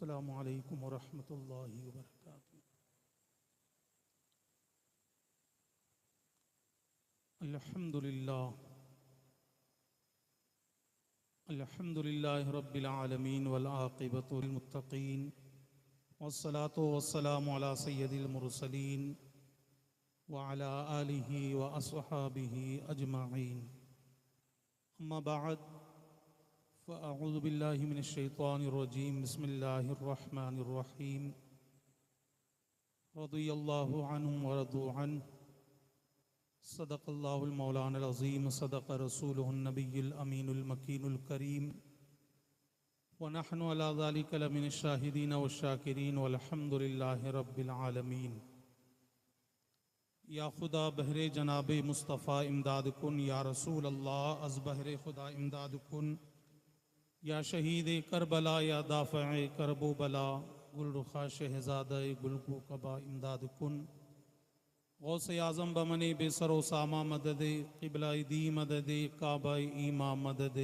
السلام علیکم ورحمۃ اللہ وبرکاتہ۔ الحمد للہ رب العالمین والعاقبۃ للمتقین والصلاة والسلام علی سید المرسلین وعلی آلہ واصحابہ اجمعین، اما بعد فاعوذ باللہ من الشیطان الرجیم، بسم اللہ الرحمن الرحیم۔ رضی اللہ عنہم ورضوا عنہ، صدق اللہ المولانا العظیم، صدق رسولہ النبی الامین المکین الکریم، ونحن علی ذلک لمن الشاہدین والشاکرین، والحمد للہ رب العالمین۔ یا خدا بہر جناب مصطفیٰ امداد کن، یا رسول اللہ از بہر خدا امداد کن، یا شہید کربلا، یا دافع کرب و بلا، گل رخا شہزادہ گل کو قبا امداد کن۔ غوث اعظم بمن بے سر و سامہ مدد، قبلہ دی مدد، کعبہ ایما مدد،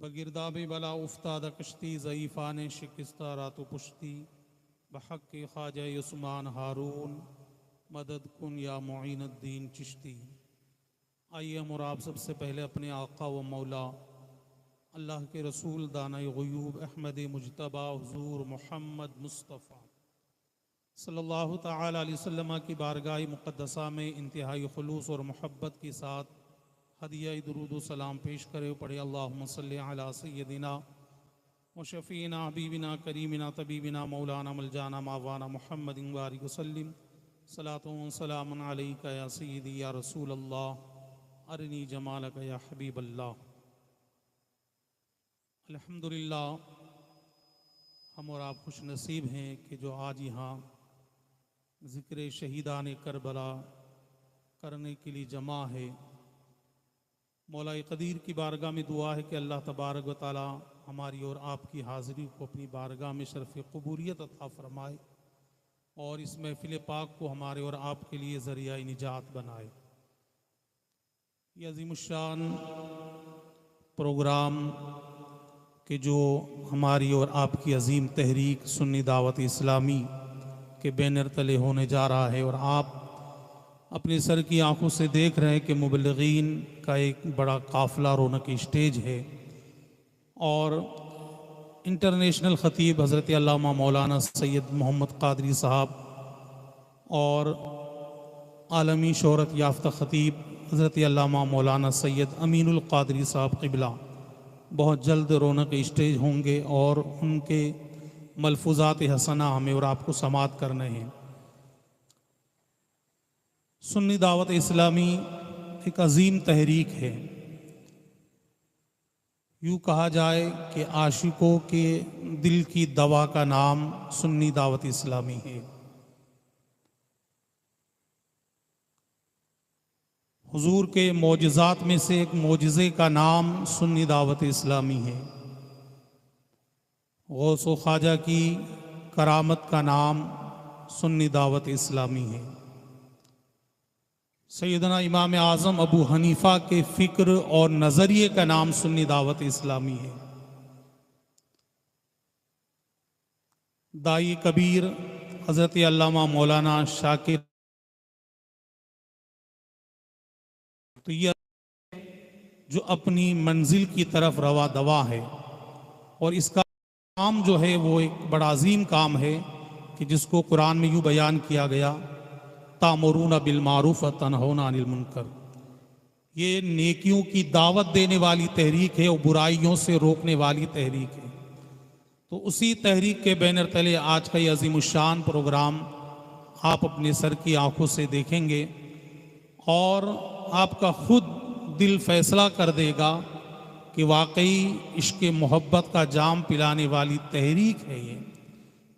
بگرداب بلا افتاد کشتی، ضعیفان شکستہ رات و پشتی، بحق خواجہ عثمان ہارون مدد کن یا معین الدین چشتی۔ آئیے ہم اور آپ سب سے پہلے اپنے آقا و مولا اللہ کے رسول دانہ غیوب احمد مجتبیٰ حضور محمد مصطفیٰ صلی اللہ تعالی علیہ وسلم کی بارگاہ مقدسہ میں انتہائی خلوص اور محبت کے ساتھ ہدیہ درود و سلام پیش کرے، پڑھے اللہم صلی علی سیدنا و شفینا حبیبنا کریمنا طبیبنا مولانا ملجانا ماوانا محمد وآلہ وسلم، صلاۃ و سلام علیک یا سیدی یا رسول اللہ، ارنی جمالک یا حبیب اللہ۔ الحمدللہ ہم اور آپ خوش نصیب ہیں کہ جو آج یہاں ذکر شہیدان کربلا کرنے کے لیے جمع ہے۔ مولا قدیر کی بارگاہ میں دعا ہے کہ اللہ تبارک و تعالی ہماری اور آپ کی حاضری کو اپنی بارگاہ میں شرف قبولیت عطا فرمائے، اور اس محفل پاک کو ہمارے اور آپ کے لیے ذریعہ نجات بنائے۔ یہ عظیم الشان پروگرام کہ جو ہماری اور آپ کی عظیم تحریک سنی دعوت اسلامی کے بینر تلے ہونے جا رہا ہے، اور آپ اپنے سر کی آنکھوں سے دیکھ رہے ہیں کہ مبلغین کا ایک بڑا قافلہ رونق اسٹیج ہے، اور انٹرنیشنل خطیب حضرت علامہ مولانا سید محمد قادری صاحب اور عالمی شہرت یافتہ خطیب حضرت علامہ مولانا سید امین القادری صاحب قبلہ بہت جلد رونق اسٹیج ہوں گے، اور ان کے ملفوظات حسنہ ہمیں اور آپ کو سماعت کرنے ہیں۔ سنی دعوت اسلامی ایک عظیم تحریک ہے، یوں کہا جائے کہ عاشقوں کے دل کی دوا کا نام سنی دعوت اسلامی ہے۔ حضور کے معجزات میں سے ایک معجزے کا نام سنی دعوت اسلامی ہے۔ غوث و خواجہ کی کرامت کا نام سنی دعوت اسلامی ہے۔ سیدنا امام اعظم ابو حنیفہ کے فکر اور نظریے کا نام سنی دعوت اسلامی ہے۔ دائی کبیر حضرت علامہ مولانا شاکر، تو یہ جو اپنی منزل کی طرف روا دوا ہے، اور اس کا کام جو ہے وہ ایک بڑا عظیم کام ہے کہ جس کو قرآن میں یوں بیان کیا گیا، تَأْمُرُونَ بِالْمَعْرُوفِ وَتَنْهَوْنَ عَنِ الْمُنْكَرِ۔ یہ نیکیوں کی دعوت دینے والی تحریک ہے اور برائیوں سے روکنے والی تحریک ہے۔ تو اسی تحریک کے بینر تلے آج کا یہ عظیم الشان پروگرام آپ اپنے سر کی آنکھوں سے دیکھیں گے، اور آپ کا خود دل فیصلہ کر دے گا کہ واقعی عشق محبت کا جام پلانے والی تحریک ہے یہ،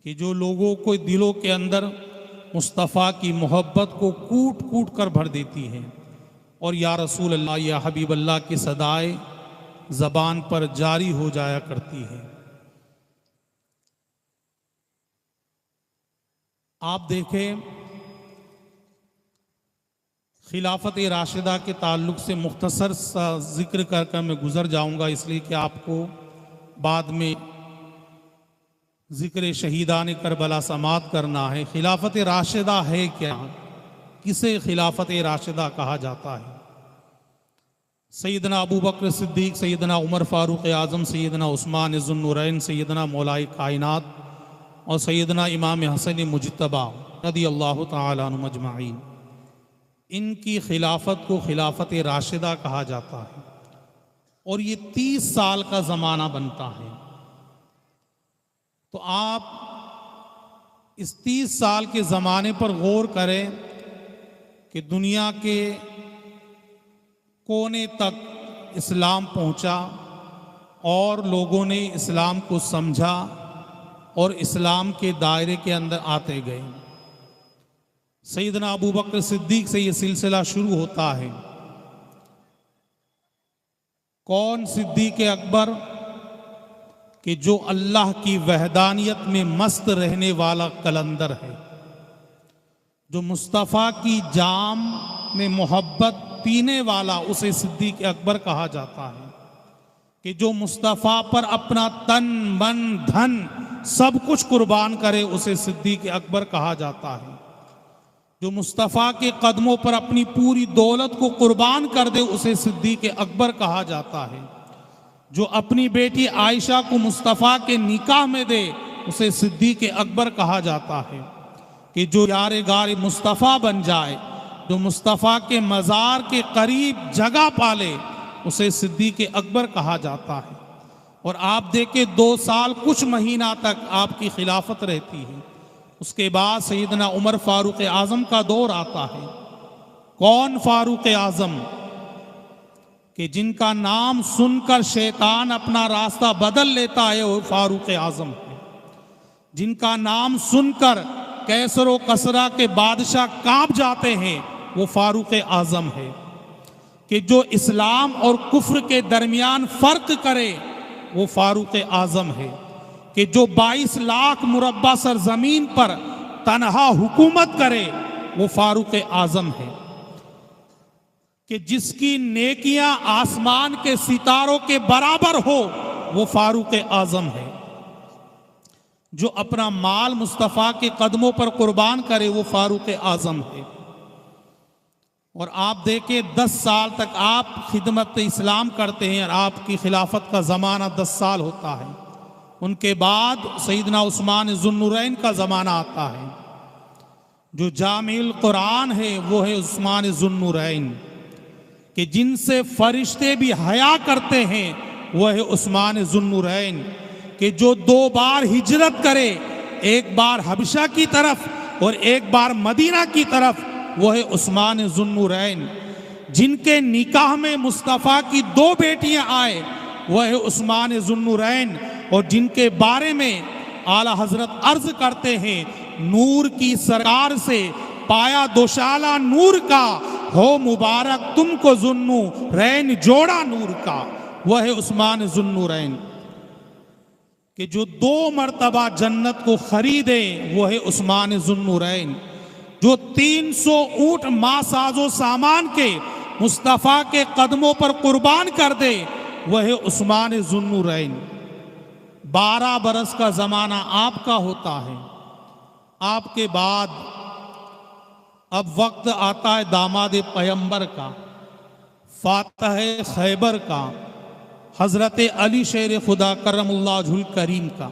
کہ جو لوگوں کو دلوں کے اندر مصطفیٰ کی محبت کو کوٹ کوٹ کر بھر دیتی ہے، اور یا رسول اللہ یا حبیب اللہ کی صدائیں زبان پر جاری ہو جایا کرتی ہے۔ آپ دیکھیں، خلافت راشدہ کے تعلق سے مختصر سا ذکر کر میں گزر جاؤں گا، اس لیے کہ آپ کو بعد میں ذکر شہیدان کربلا سماعت کرنا ہے۔ خلافت راشدہ ہے کیا؟ کسے خلافت راشدہ کہا جاتا ہے؟ سیدنا ابو بکر صدیق، سیدنا عمر فاروق اعظم، سیدنا عثمان ذو النورین، سیدنا مولا کائنات اور سیدنا امام حسن مجتبی رضی اللہ تعالیٰ عنہم اجمعین، ان کی خلافت کو خلافت راشدہ کہا جاتا ہے، اور یہ 30 سال کا زمانہ بنتا ہے۔ تو آپ اس 30 سال کے زمانے پر غور کریں کہ دنیا کے کونے تک اسلام پہنچا اور لوگوں نے اسلام کو سمجھا اور اسلام کے دائرے کے اندر آتے گئے۔ سیدنا ابو بکر صدیق سے یہ سلسلہ شروع ہوتا ہے۔ کون صدیق اکبر؟ کہ جو اللہ کی وحدانیت میں مست رہنے والا قلندر ہے، جو مصطفیٰ کی جام میں محبت پینے والا، اسے صدیق اکبر کہا جاتا ہے۔ کہ جو مصطفیٰ پر اپنا تن من دھن سب کچھ قربان کرے، اسے صدیق اکبر کہا جاتا ہے۔ جو مصطفیٰ کے قدموں پر اپنی پوری دولت کو قربان کر دے، اسے صدیق اکبر کہا جاتا ہے۔ جو اپنی بیٹی عائشہ کو مصطفیٰ کے نکاح میں دے، اسے صدیق اکبر کہا جاتا ہے۔ کہ جو یار غار مصطفیٰ بن جائے، جو مصطفیٰ کے مزار کے قریب جگہ پالے، اسے صدیق اکبر کہا جاتا ہے۔ اور آپ دیکھیں 2 سال کچھ مہینہ تک آپ کی خلافت رہتی ہے۔ اس کے بعد سیدنا عمر فاروق اعظم کا دور آتا ہے۔ کون فاروق اعظم؟ کہ جن کا نام سن کر شیطان اپنا راستہ بدل لیتا ہے، وہ فاروق اعظم ہے۔ جن کا نام سن کر کیسر و کسرا کے بادشاہ کانپ جاتے ہیں، وہ فاروق اعظم ہے۔ کہ جو اسلام اور کفر کے درمیان فرق کرے، وہ فاروق اعظم ہے۔ کہ جو 22 لاکھ مربع سرزمین پر تنہا حکومت کرے، وہ فاروق اعظم ہے۔ کہ جس کی نیکیاں آسمان کے ستاروں کے برابر ہو، وہ فاروق اعظم ہے۔ جو اپنا مال مصطفیٰ کے قدموں پر قربان کرے، وہ فاروق اعظم ہے۔ اور آپ دیکھیں 10 سال تک آپ خدمت اسلام کرتے ہیں، اور آپ کی خلافت کا زمانہ 10 سال ہوتا ہے۔ ان کے بعد سیدنا عثمان ذو النورین کا زمانہ آتا ہے۔ جو جامع القرآن ہے، وہ ہے عثمان ذو النورین۔ کہ جن سے فرشتے بھی حیا کرتے ہیں، وہ ہے عثمان ذو النورین۔ کہ جو 2 بار ہجرت کرے، ایک بار حبشہ کی طرف اور ایک بار مدینہ کی طرف، وہ ہے عثمان ذو النورین۔ جن کے نکاح میں مصطفیٰ کی 2 بیٹیاں آئے، وہ ہے عثمان ذو النورین۔ اور جن کے بارے میں اعلیٰ حضرت عرض کرتے ہیں، نور کی سرکار سے پایا دوشالہ نور کا، ہو مبارک تم کو ذو النورین جوڑا نور کا، وہ ہے عثمان ذو النورین۔ کہ جو 2 مرتبہ جنت کو خریدے، وہ ہے عثمان ذو النورین۔ جو 300 اونٹ ماں ساز و سامان کے مصطفیٰ کے قدموں پر قربان کر دے، وہ ہے عثمان ذو النورین۔ 12 برس کا زمانہ آپ کا ہوتا ہے۔ آپ کے بعد اب وقت آتا ہے داماد پیمبر کا، فاتح خیبر کا، حضرت علی شیر خدا کرم اللہ وجہہ الکریم کا۔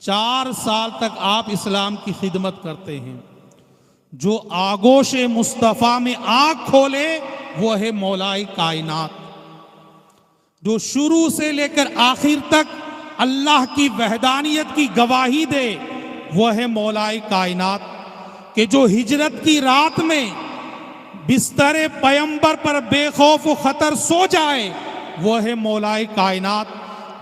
4 سال تک آپ اسلام کی خدمت کرتے ہیں۔ جو آگوش مصطفیٰ میں آنکھ کھولے، وہ ہے مولا کائنات۔ جو شروع سے لے کر آخر تک اللہ کی وحدانیت کی گواہی دے، وہ ہے مولا کائنات۔ کہ جو ہجرت کی رات میں بستر پیمبر پر بے خوف و خطر سو جائے، وہ ہے مولا کائنات۔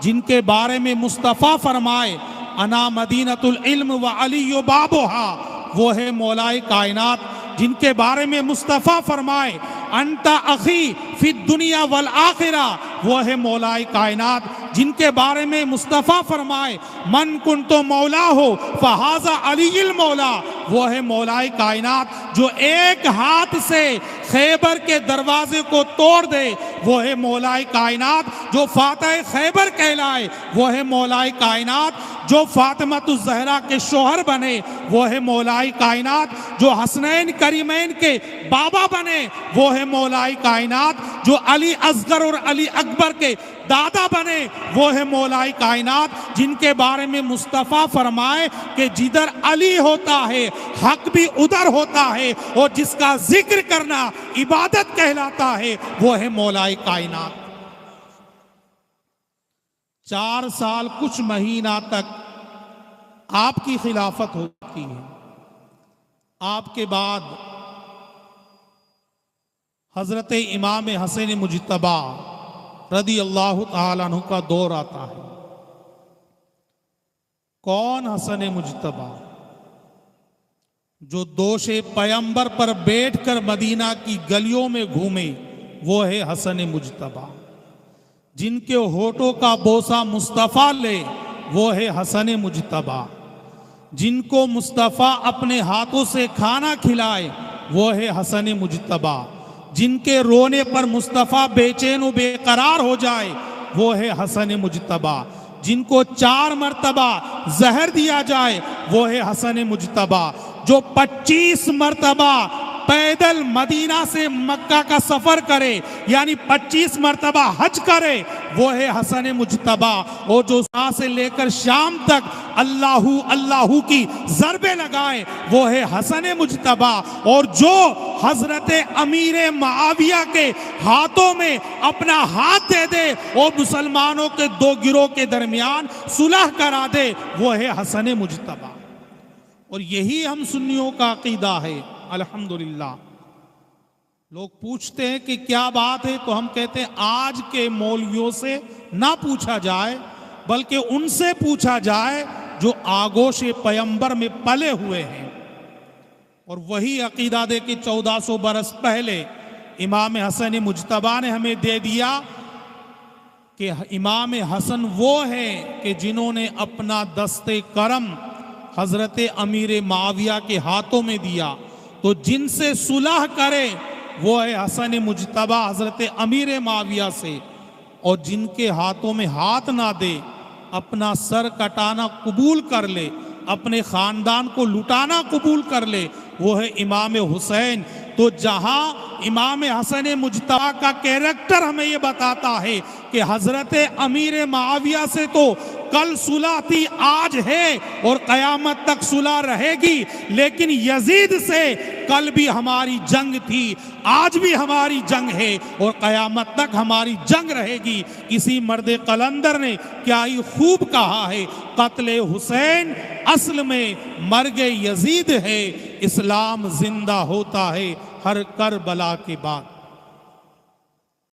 جن کے بارے میں مصطفیٰ فرمائے، انا مدینۃ العلم و علی بابھا، وہ ہے مولا کائنات۔ جن کے بارے میں مصطفیٰ فرمائے، انت اخی فی الدنیا والآخرہ، وہ ہے مولا کائنات۔ جن کے بارے میں مصطفیٰ فرمائے، من کنت مولا ہو فہذا علی المولا، وہ ہے مولا کائنات۔ جو ایک ہاتھ سے خیبر کے دروازے کو توڑ دے، وہ ہے مولا کائنات۔ جو فاتح خیبر کہلائے، وہ ہے مولا کائنات۔ جو فاطمہ الزہرا کے شوہر بنے وہ ہے مولائی کائنات، جو حسنین کریمین کے بابا بنے وہ ہے مولائی کائنات، جو علی اصغر اور علی اکبر کے دادا بنے وہ ہے مولائی کائنات، جن کے بارے میں مصطفیٰ فرمائے کہ جدھر علی ہوتا ہے حق بھی ادھر ہوتا ہے، اور جس کا ذکر کرنا عبادت کہلاتا ہے وہ ہے مولائی کائنات۔ 4 سال کچھ مہینہ تک آپ کی خلافت ہوتی ہے، آپ کے بعد حضرت امام حسن مجتبی رضی اللہ تعالیٰ عنہ کا دور آتا ہے۔ کون حسن مجتبی؟ جو دوش پیمبر پر بیٹھ کر مدینہ کی گلیوں میں گھومے وہ ہے حسن مجتبی، جن کے ہونٹوں کا بوسہ مصطفیٰ لے وہ ہے حسن مجتبی، جن کو مصطفیٰ اپنے ہاتھوں سے کھانا کھلائے وہ ہے حسن مجتبی، جن کے رونے پر مصطفیٰ بے چین و بے قرار ہو جائے وہ ہے حسن مجتبی، جن کو 4 مرتبہ زہر دیا جائے وہ ہے حسن مجتبی، جو 25 مرتبہ پیدل مدینہ سے مکہ کا سفر کرے یعنی 25 مرتبہ حج کرے وہ ہے حسن مجتبی، اور جو صبح سے لے کر شام تک اللہ اللہ کی ضربیں لگائے وہ ہے حسن مجتبی، اور جو حضرت امیر معاویہ کے ہاتھوں میں اپنا ہاتھ دے دے اور مسلمانوں کے 2 گروہ کے درمیان صلح کرا دے وہ ہے حسن مجتبی۔ اور یہی ہم سنیوں کا عقیدہ ہے الحمدللہ۔ لوگ پوچھتے ہیں کہ کیا بات ہے، تو ہم کہتے ہیں آج کے مولویوں سے نہ پوچھا جائے بلکہ ان سے پوچھا جائے جو آگوش پیمبر میں پلے ہوئے ہیں، اور وہی عقیدہ دے کہ 1400 برس پہلے امام حسن مجتبی نے ہمیں دے دیا کہ امام حسن وہ ہے کہ جنہوں نے اپنا دست کرم حضرت امیر معاویہ کے ہاتھوں میں دیا، تو جن سے صلح کرے وہ ہے حسن مجتبی حضرت امیر معاویہ سے، اور جن کے ہاتھوں میں ہاتھ نہ دے، اپنا سر کٹانا قبول کر لے، اپنے خاندان کو لٹانا قبول کر لے وہ ہے امام حسین۔ تو جہاں امام حسن مجتبی کا کیریکٹر ہمیں یہ بتاتا ہے کہ حضرت امیر معاویہ سے تو کل صلح تھی، آج ہے اور قیامت تک صلح رہے گی، لیکن یزید سے کل بھی ہماری جنگ تھی، آج بھی ہماری جنگ ہے اور قیامت تک ہماری جنگ رہے گی۔ کسی مرد قلندر نے کیا ہی خوب کہا ہے، قتل حسین اصل میں مرگ یزید ہے، اسلام زندہ ہوتا ہے ہر کربلا کے بعد۔